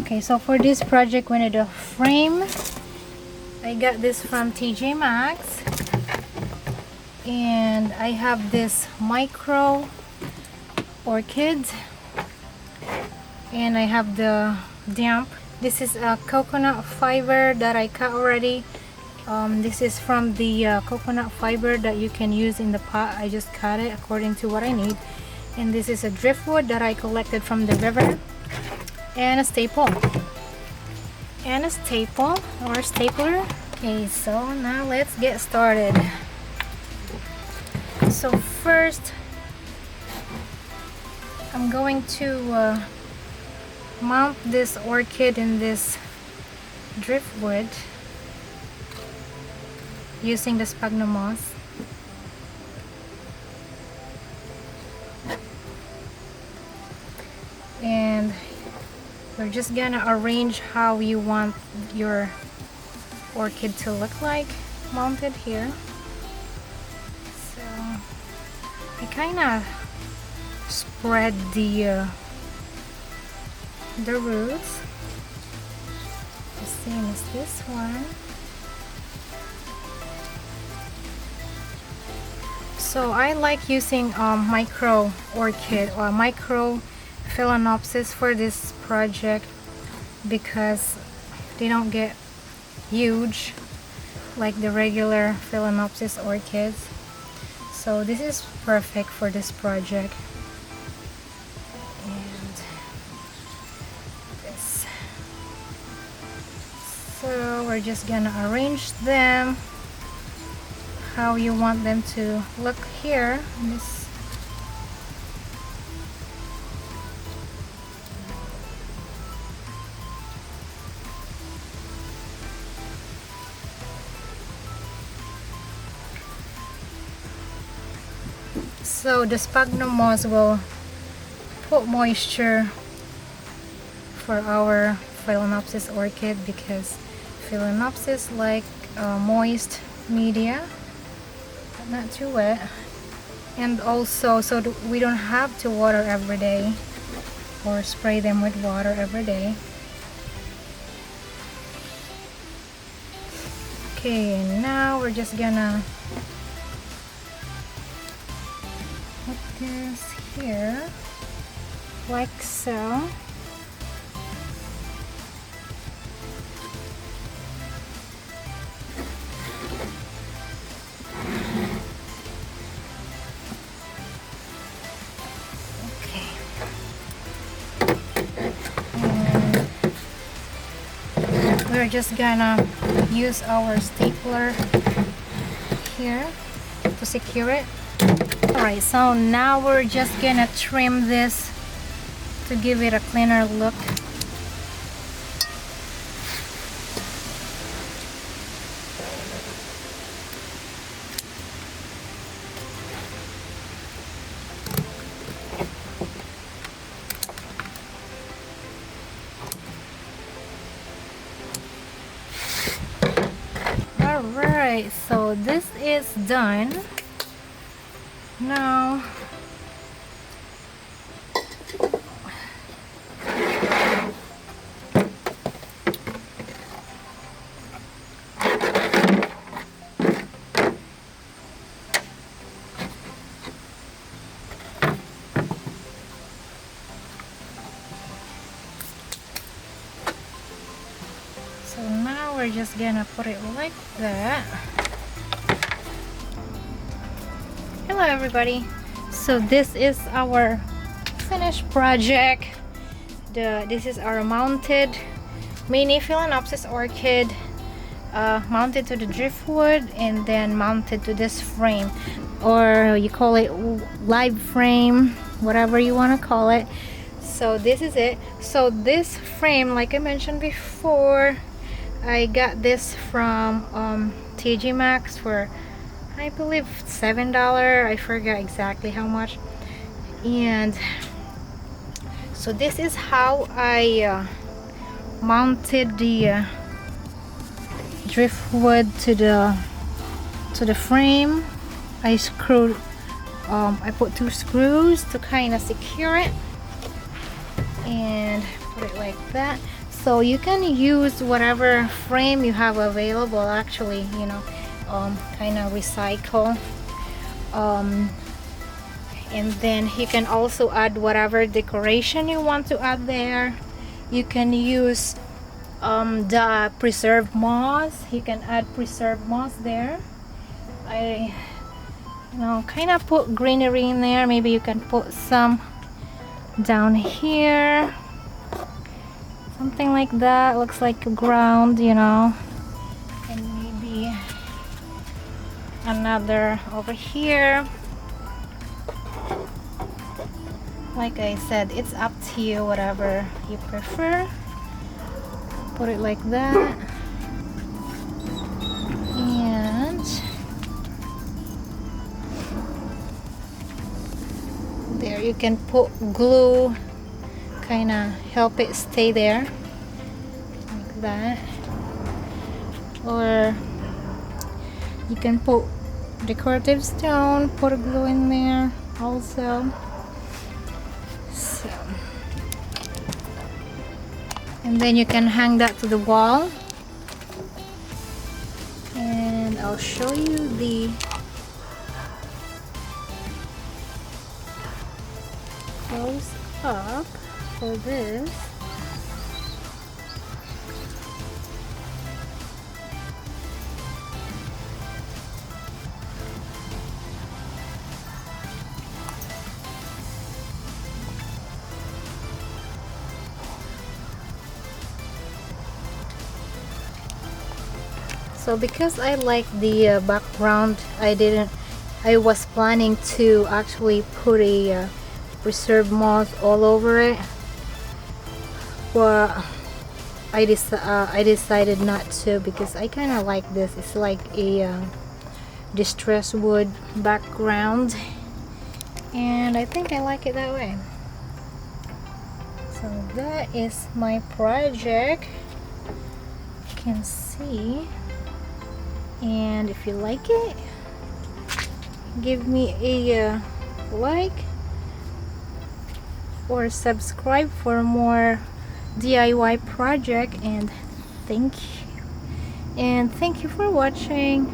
Okay, so for this project we need a frame. I got this from TJ Maxx, and I have this micro orchid, and I have the damp. This is a coconut fiber that I cut already. This is from the coconut fiber that you can use in the pot. I just cut it according to what I need. And this is a driftwood that I collected from the river, and a staple or stapler. Okay, so now let's get started. So first I'm going to mount this orchid in this driftwood using the sphagnum moss. And we're just gonna arrange how you want your orchid to look like mounted here. So I kind of spread the roots the same as this one. So I like using micro orchid or micro phalaenopsis for this project because they don't get huge like the regular phalaenopsis orchids. So this is perfect for this project. And this. So we're just gonna arrange them how you want them to look here. This so the sphagnum moss will put moisture for our phalaenopsis orchid because phalaenopsis like moist media, but not too wet, and also so we don't have to water every day or spray them with water every day. Okay, now we're just gonna put this here like so. Okay. And we're just gonna use our stapler here to secure it. Alright, so now we're just gonna trim this to give it a cleaner look. Alright, so this is done. Now we're just gonna put it like that. Hello everybody, so this is our finished project. This is our mounted mini phalaenopsis orchid, mounted to the driftwood and then mounted to this frame, or you call it live frame, whatever you want to call it. So this is it. So this frame, like I mentioned before, I got this from TJ Maxx for, I believe, $7. I forget exactly how much. And so this is how I mounted the driftwood to the frame. I screwed I put 2 screws to kind of secure it and put it like that. So you can use whatever frame you have available, actually, you know, kind of recycle. And then you can also add whatever decoration you want to add there. You can use the preserved moss. You can add preserved moss there. I kind of put greenery in there. Maybe you can put some down here, something like that. Looks like ground, you know. And maybe another over here. Like I said, it's up to you, whatever you prefer. Put it like that. And there you can put glue, kind of help it stay there like that. Or you can put decorative stone, put a glue in there also. So, and then you can hang that to the wall. And I'll show you the close up for this. So because I like the background, I was planning to actually put a preserved moss all over it, but I decided not to, because I kind of like this. It's like a distressed wood background, and I think I like it that way. So that is my project, you can see. And if you like it, give me a like or subscribe for more DIY project. And thank you for watching.